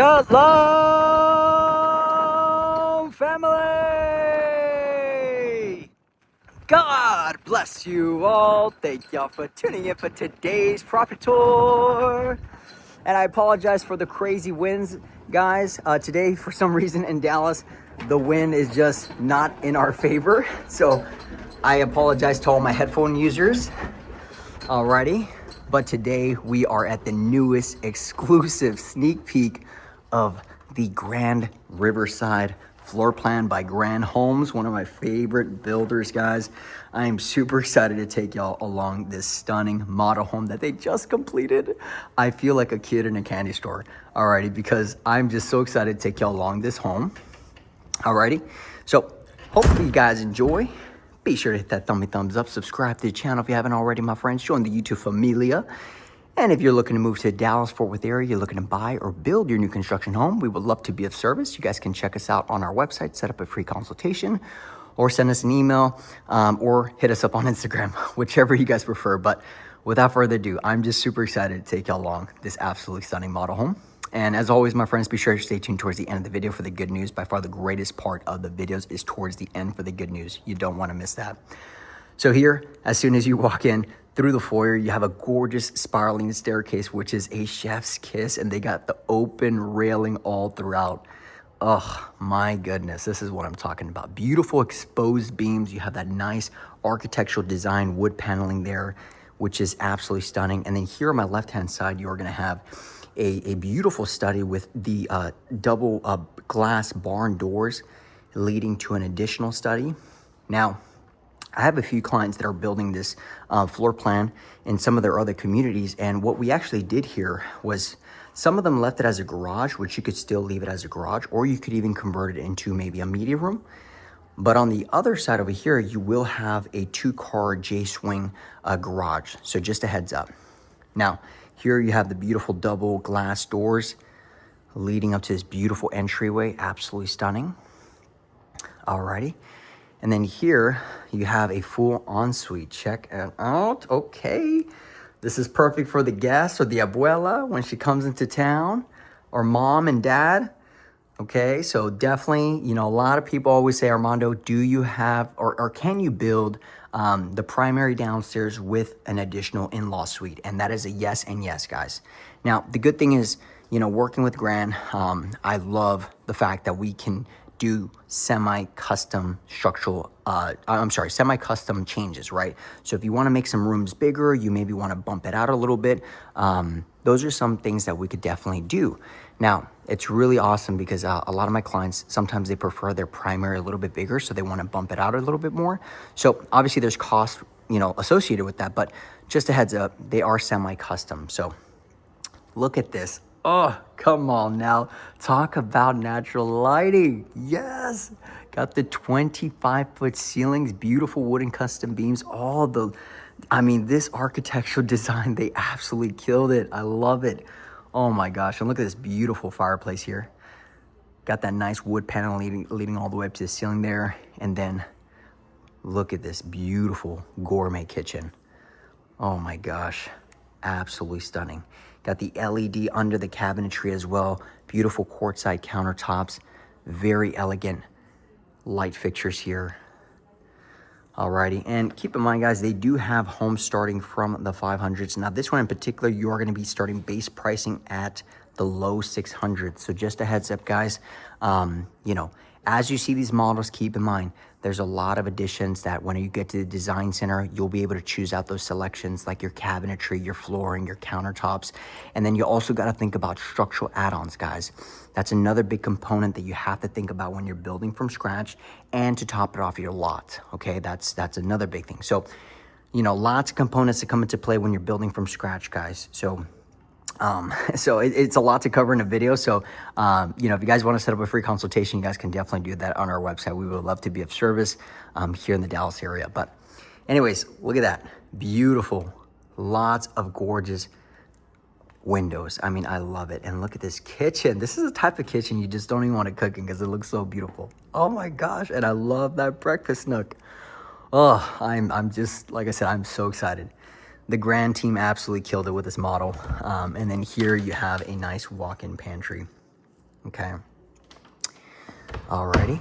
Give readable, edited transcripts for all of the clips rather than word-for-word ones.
Shalom, family! God bless you all. Thank y'all for tuning in for today's property tour. And I apologize for the crazy winds, guys. Today, for some reason in Dallas, the wind is just not in our favor. So I apologize to all my headphone users. Alrighty. But today we are at the newest exclusive sneak peek of the Grand Riverside floor plan by Grand Homes, one of my favorite builders, guys. I am super excited to take y'all along this stunning model home that they just completed. I feel like a kid in a candy store, alrighty, because I'm just so excited to take y'all along this home. Alrighty, so hopefully you guys enjoy. Be sure to hit that thumbs up, subscribe to the channel if you haven't already, my friends. Join the YouTube familia. And if you're looking to move to the Dallas-Fort Worth area, you're looking to buy or build your new construction home, we would love to be of service. You guys can check us out on our website, set up a free consultation, or send us an email, or hit us up on Instagram, whichever you guys prefer. But without further ado, I'm just super excited to take y'all along this absolutely stunning model home. And as always, my friends, be sure to stay tuned towards the end of the video for the good news. By far, the greatest part of the videos is towards the end for the good news. You don't want to miss that. So here, as soon as you walk in through the foyer, you have a gorgeous spiraling staircase, which is a chef's kiss, and they got the open railing all throughout. Oh my goodness, this is what I'm talking about. Beautiful exposed beams. You have that nice architectural design wood paneling there, which is absolutely stunning. And then here on my left-hand side, you're gonna have a beautiful study with the double glass barn doors leading to an additional study. Now, I have a few clients that are building this floor plan in some of their other communities. And what we actually did here was some of them left it as a garage, which you could still leave it as a garage, or you could even convert it into maybe a media room. But on the other side over here, you will have a 2-car J-swing garage. So just a heads up. Now, here you have the beautiful double glass doors leading up to this beautiful entryway. Absolutely stunning. Alrighty. And then here you have a full ensuite. Check it out. Okay. This is perfect for the guest or the abuela when she comes into town, or mom and dad. Okay. So definitely, you know, a lot of people always say, Armando, do you have, or can you build the primary downstairs with an additional in-law suite? And that is a yes and yes, guys. Now, the good thing is, you know, working with Grand, I love the fact that we can do semi-custom semi-custom changes, right? So if you want to make some rooms bigger, you maybe want to bump it out a little bit. Those are some things that we could definitely do. Now, it's really awesome because a lot of my clients, sometimes they prefer their primary a little bit bigger, so they want to bump it out a little bit more. So obviously there's cost, you know, associated with that, but just a heads up, they are semi-custom. So look at this. Oh, come on now. Talk about natural lighting. Yes. Got the 25-foot ceilings, beautiful wooden custom beams, this architectural design, they absolutely killed it. I love it. Oh my gosh. And look at this beautiful fireplace here. Got that nice wood panel leading all the way up to the ceiling there. And then look at this beautiful gourmet kitchen. Oh my gosh. Absolutely stunning. Got the LED under the cabinetry as well. Beautiful quartzite countertops. Very elegant light fixtures here. Alrighty, and keep in mind, guys, they do have homes starting from the 500s. Now, this one in particular, you are going to be starting base pricing at the low 600s. So just a heads up, guys. You know, as you see these models, keep in mind, there's a lot of additions that when you get to the design center, you'll be able to choose out those selections like your cabinetry, your flooring, your countertops. And then you also got to think about structural add-ons, guys. That's another big component that you have to think about when you're building from scratch and to top it off your lot. Okay, that's another big thing. So, you know, lots of components that come into play when you're building from scratch, guys. So it's a lot to cover in a video. So, you know, if you guys want to set up a free consultation, you guys can definitely do that on our website. We would love to be of service here in the Dallas area. But anyways, look at that. Beautiful. Lots of gorgeous windows. I mean, I love it. And look at this kitchen. This is a type of kitchen you just don't even want to cook in because it looks so beautiful. Oh my gosh. And I love that breakfast nook. Oh, I'm just, like I said, I'm so excited. The Grand team absolutely killed it with this model. And then here you have a nice walk-in pantry. Okay. Alrighty.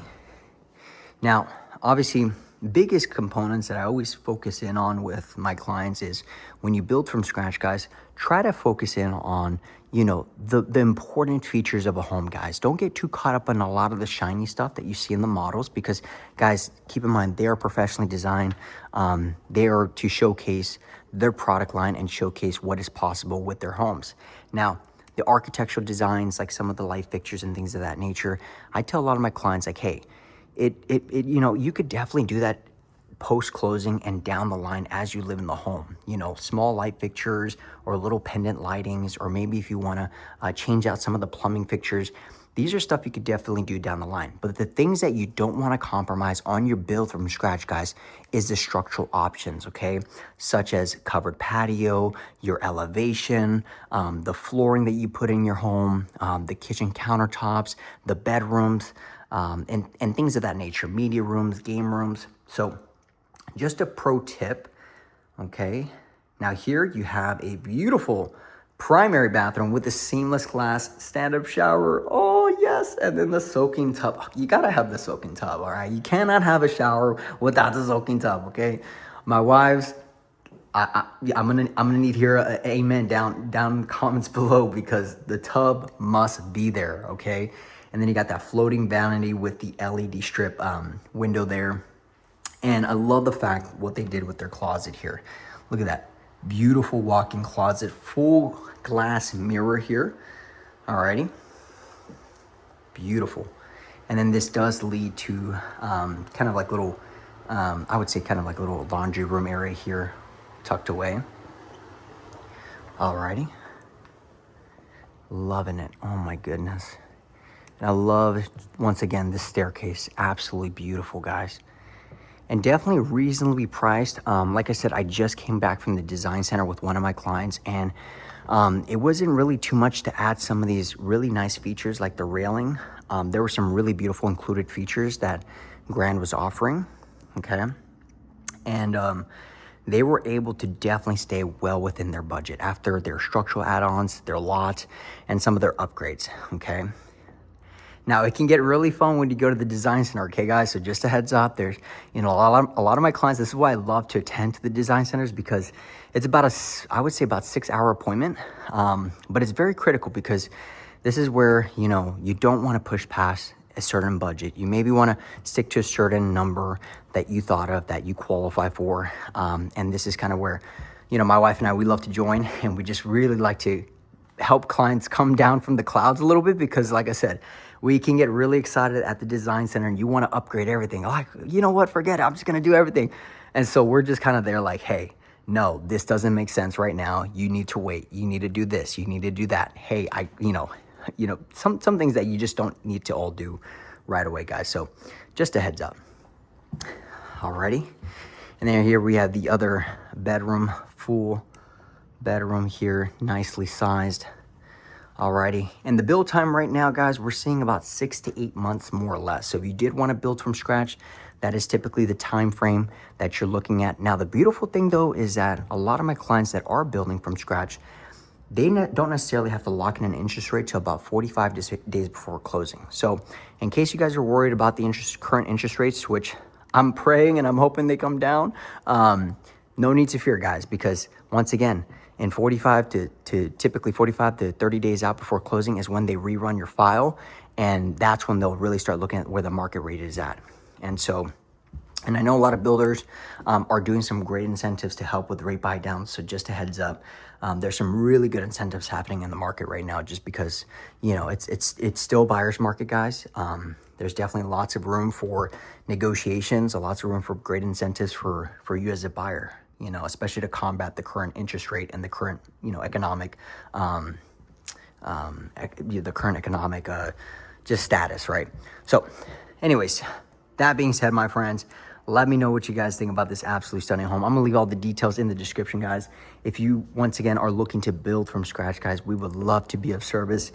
Now, obviously, biggest components that I always focus in on with my clients is when you build from scratch, guys, try to focus in on, you know, the important features of a home, guys. Don't get too caught up on a lot of the shiny stuff that you see in the models because, guys, keep in mind, they are professionally designed. They are to showcase their product line and showcase what is possible with their homes. Now, the architectural designs, like some of the light fixtures and things of that nature, I tell a lot of my clients, like, hey, you know, you could definitely do that post-closing and down the line as you live in the home. You know, small light fixtures or little pendant lightings, or maybe if you want to change out some of the plumbing fixtures. These are stuff you could definitely do down the line. But the things that you don't want to compromise on your build from scratch, guys, is the structural options, okay? Such as covered patio, your elevation, the flooring that you put in your home, the kitchen countertops, the bedrooms, and things of that nature, media rooms, game rooms. So just a pro tip, okay? Now here you have a beautiful primary bathroom with a seamless glass stand-up shower. Oh yes, and then the soaking tub. You gotta have the soaking tub, all right? You cannot have a shower without the soaking tub, okay? My wives, I'm gonna need here a amen down in the comments below because the tub must be there, okay? And then you got that floating vanity with the LED strip window there. And I love the fact what they did with their closet here. Look at that beautiful walk-in closet, full glass mirror here. Alrighty, beautiful. And then this does lead to kind of like little, I would say kind of like a little laundry room area here, tucked away. Alrighty, loving it. Oh my goodness. And I love, once again, this staircase. Absolutely beautiful, guys. And definitely reasonably priced. Like I said, I just came back from the design center with one of my clients, and it wasn't really too much to add some of these really nice features like the railing. There were some really beautiful included features that Grand was offering, okay? And they were able to definitely stay well within their budget after their structural add-ons, their lot, and some of their upgrades, okay? Now, it can get really fun when you go to the design center, okay, guys? So just a heads up, there's, you know, a lot of my clients, this is why I love to attend to the design centers, because it's about I would say about 6-hour appointment. But it's very critical because this is where, you know, you don't want to push past a certain budget. You maybe want to stick to a certain number that you thought of, that you qualify for. And this is kind of where, you know, my wife and I, we love to join, and we just really like to help clients come down from the clouds a little bit, because like I said, we can get really excited at the design center and you want to upgrade everything. Like, you know what, forget it, I'm just going to do everything. And so we're just kind of there like, hey, no, this doesn't make sense right now. You need to wait. You need to do this. You need to do that. Hey, you know, some things that you just don't need to all do right away, guys. So just a heads up. Alrighty. And then here we have the other bedroom, full bedroom here, nicely sized. Alrighty, and the build time right now, guys, we're seeing about 6 to 8 months, more or less. So if you did want to build from scratch, that is typically the time frame that you're looking at. Now, the beautiful thing, though, is that a lot of my clients that are building from scratch, they don't necessarily have to lock in an interest rate till about 45 days before closing. So in case you guys are worried about the current interest rates, which I'm praying and I'm hoping they come down, no need to fear, guys, because once again, in 45 to typically 45 to 30 days out before closing is when they rerun your file, and that's when they'll really start looking at where the market rate is at. And so, and I know a lot of builders are doing some great incentives to help with rate buy downs. So just a heads up, there's some really good incentives happening in the market right now, just because, you know, it's still a buyer's market, guys. There's definitely lots of room for negotiations, lots of room for great incentives for you as a buyer, you know, especially to combat the current interest rate and the current, you know, economic, the current economic just status, right? So anyways, that being said, my friends, let me know what you guys think about this absolutely stunning home. I'm gonna leave all the details in the description, guys. If you, once again, are looking to build from scratch, guys, we would love to be of service.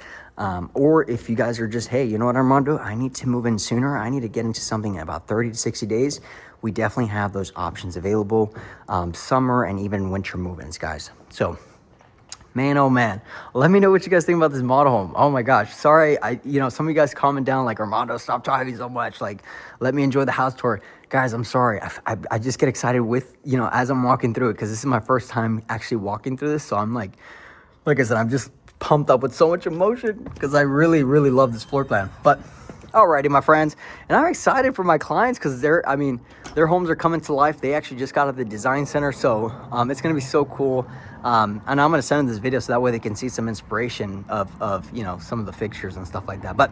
Or if you guys are just, hey, you know what, Armando, I need to move in sooner. I need to get into something in about 30 to 60 days. We definitely have those options available, summer and even winter move-ins, guys. So Man, oh man. Let me know what you guys think about this model home. Oh my gosh. Sorry, some of you guys comment down like, Armando, stop driving so much. Like, let me enjoy the house tour. Guys, I'm sorry. I just get excited with, as I'm walking through it, because this is my first time actually walking through this. So I'm like I said, I'm just pumped up with so much emotion because I really, really love this floor plan. But alrighty, my friends, and I'm excited for my clients because their homes are coming to life. They actually just got out of the design center, so it's gonna be so cool. And I'm gonna send them this video so that way they can see some inspiration of some of the fixtures and stuff like that. But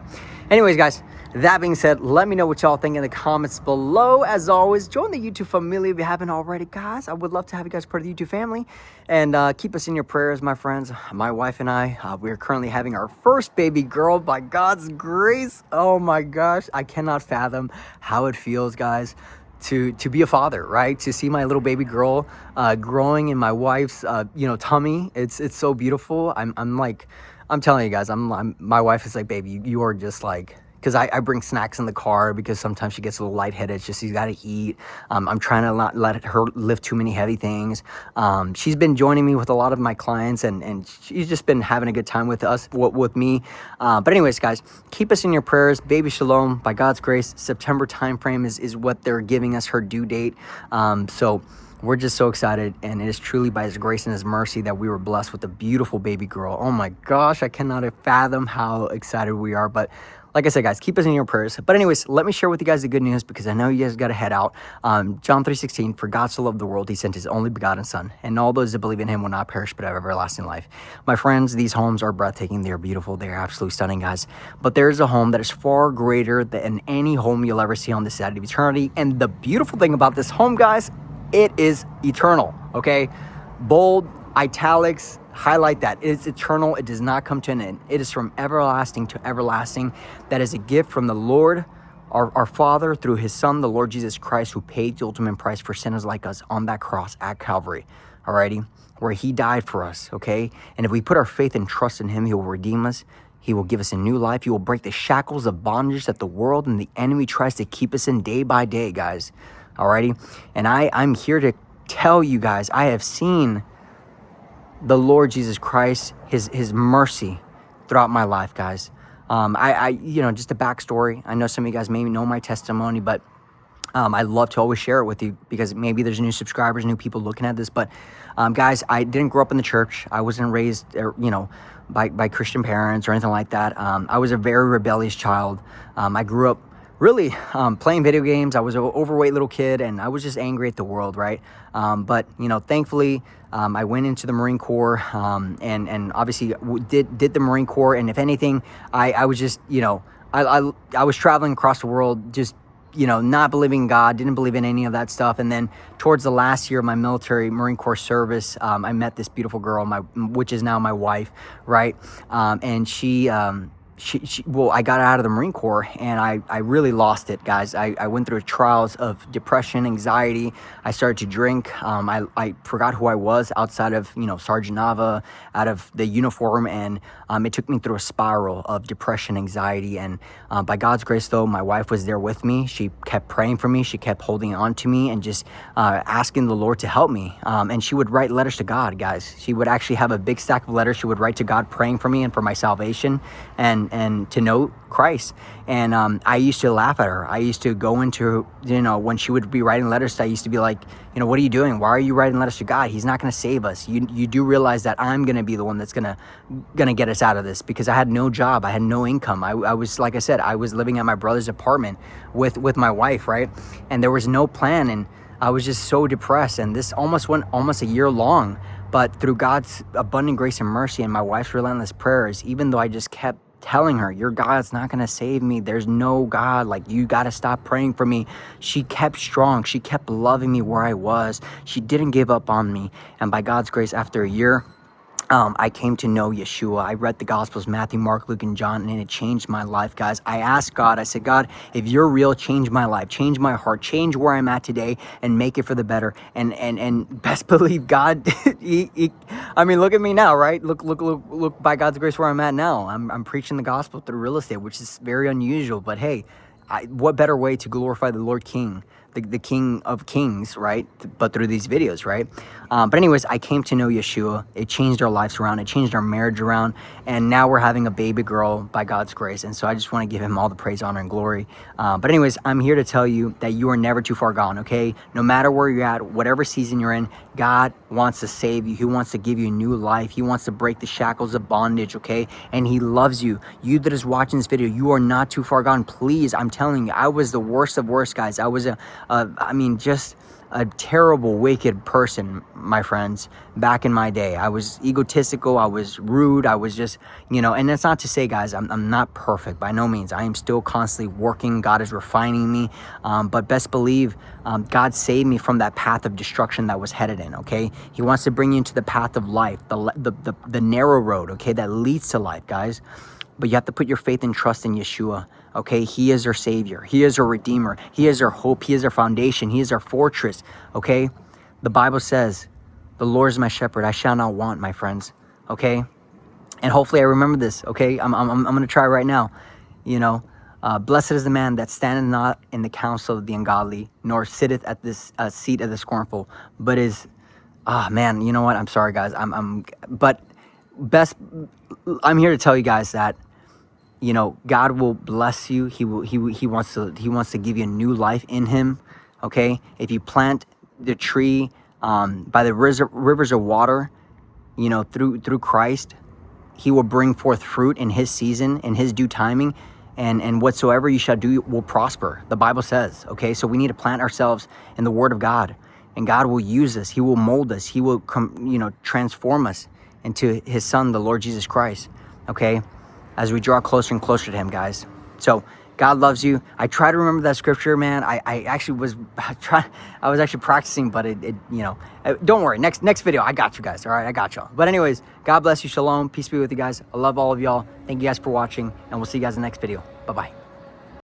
anyways, guys, that being said, let me know what y'all think in the comments below. As always, join the YouTube family if you haven't already, guys. I would love to have you guys part of the YouTube family, and keep us in your prayers, my friends. My wife and I, we are currently having our first baby girl by God's grace. Oh my gosh, I cannot fathom how it feels, guys, to be a father, right? To see my little baby girl growing in my wife's tummy. It's so beautiful. I'm telling you guys, my wife is like, baby, you are just like, because I bring snacks in the car because sometimes she gets a little lightheaded. It's just, she's got to eat. I'm trying to not let her lift too many heavy things. She's been joining me with a lot of my clients, and she's just been having a good time with us, with me. But anyways, guys, keep us in your prayers. Baby Shalom, by God's grace, September timeframe is what they're giving us, her due date. So we're just so excited, and it is truly by His grace and His mercy that we were blessed with a beautiful baby girl. Oh my gosh, I cannot fathom how excited we are. But like I said, guys, keep us in your prayers. But anyways, let me share with you guys the good news, because I know you guys got to head out. John 3:16, for God so loved the world, He sent His only begotten Son, and all those that believe in Him will not perish but have everlasting life. My friends, these homes are breathtaking. They are beautiful. They are absolutely stunning, guys. But there is a home that is far greater than any home you'll ever see on this side of eternity. And the beautiful thing about this home, guys, it is eternal, okay? Bold, italics, highlight that. It is eternal. It does not come to an end. It is from everlasting to everlasting. That is a gift from the Lord, our Father, through His Son, the Lord Jesus Christ, who paid the ultimate price for sinners like us on that cross at Calvary, alrighty? Where He died for us, okay? And if we put our faith and trust in Him, He will redeem us. He will give us a new life. He will break the shackles of bondage that the world and the enemy tries to keep us in day by day, guys. Alrighty? And I'm here to tell you guys, I have seen the Lord Jesus Christ, his mercy throughout my life, guys. Just a backstory. I know some of you guys maybe know my testimony, but I love to always share it with you, because maybe there's new subscribers, new people looking at this. But guys, I didn't grow up in the church. I wasn't raised, by Christian parents or anything like that. I was a very rebellious child. I grew up really playing video games. I was an overweight little kid, and I was just angry at the world, right? But thankfully, I went into the Marine Corps, and obviously did the Marine Corps. And if anything, I was just, I was traveling across the world, just, not believing in God, didn't believe in any of that stuff. And then towards the last year of my military Marine Corps service, I met this beautiful girl, which is now my wife, right? And I got out of the Marine Corps, and I really lost it, guys. I went through trials of depression, anxiety. I started to drink. I forgot who I was outside of, Sergeant Nava, out of the uniform, and it took me through a spiral of depression, anxiety. And by God's grace, though, my wife was there with me. She kept praying for me. She kept holding on to me and just asking the Lord to help me. And she would write letters to God, guys. She would actually have a big stack of letters she would write to God, praying for me and for my salvation, and to know Christ. And I used to laugh at her. I used to go into, when she would be writing letters, I used to be like, what are you doing? Why are you writing letters to God? He's not going to save us. You do realize that I'm going to be the one that's going to get us out of this, because I had no job. I had no income. I was, like I said, I was living at my brother's apartment with my wife, right? And there was no plan, and I was just so depressed. And this almost went a year long. But through God's abundant grace and mercy and my wife's relentless prayers, even though I just kept telling her, your God's not going to save me. There's no God. Like, you got to stop praying for me. She kept strong. She kept loving me where I was. She didn't give up on me. And by God's grace, after a year, I came to know Yeshua. I read the Gospels, Matthew, Mark, Luke, and John, and it changed my life, guys. I asked God, I said, God, if you're real, change my life, change my heart, change where I'm at today, and make it for the better. And best believe God, look at me now, right? Look, by God's grace, where I'm at now. I'm preaching the gospel through real estate, which is very unusual, but hey, what better way to glorify the Lord King the King of Kings, right? But through these videos, right? But anyways, I came to know Yeshua. It changed our lives around. It changed our marriage around. And now we're having a baby girl by God's grace. And so I just want to give him all the praise, honor, and glory. But anyways, I'm here to tell you that you are never too far gone, okay? No matter where you're at, whatever season you're in, God wants to save you. He wants to give you a new life. He wants to break the shackles of bondage, okay? And he loves you. You that is watching this video, you are not too far gone. Please, I'm telling you, I was the worst of worst, guys. I was just a terrible, wicked person, my friends, back in my day. I was egotistical. I was rude. I was just, and that's not to say, guys, I'm not perfect by no means. I am still constantly working. God is refining me. But best believe, God saved me from that path of destruction that was headed in, okay? He wants to bring you into the path of life, the narrow road, okay, that leads to life, guys. But you have to put your faith and trust in Yeshua, okay? He is our Savior. He is our Redeemer. He is our hope. He is our foundation. He is our fortress, okay? The Bible says, the Lord is my shepherd. I shall not want, my friends, okay? And hopefully I remember this, okay? I'm going to try right now, Blessed is the man that standeth not in the counsel of the ungodly, nor sitteth at this seat of the scornful, but is, man, you know what? I'm sorry, guys. I'm here to tell you guys that, God will bless you. He wants to give you a new life in him. Okay. If you plant the tree, by the rivers of water, through Christ, he will bring forth fruit in his season, in his due timing, and whatsoever you shall do will prosper. The Bible says, okay. So we need to plant ourselves in the word of God, and God will use us. He will mold us. He will transform us into his son, the Lord Jesus Christ. Okay. As we draw closer and closer to him, guys. So God loves you. I try to remember that scripture, man. I actually was actually practicing, but don't worry. Next video, I got you guys. All right, I got y'all. But anyways, God bless you. Shalom. Peace be with you guys. I love all of y'all. Thank you guys for watching, and we'll see you guys in the next video. Bye-bye.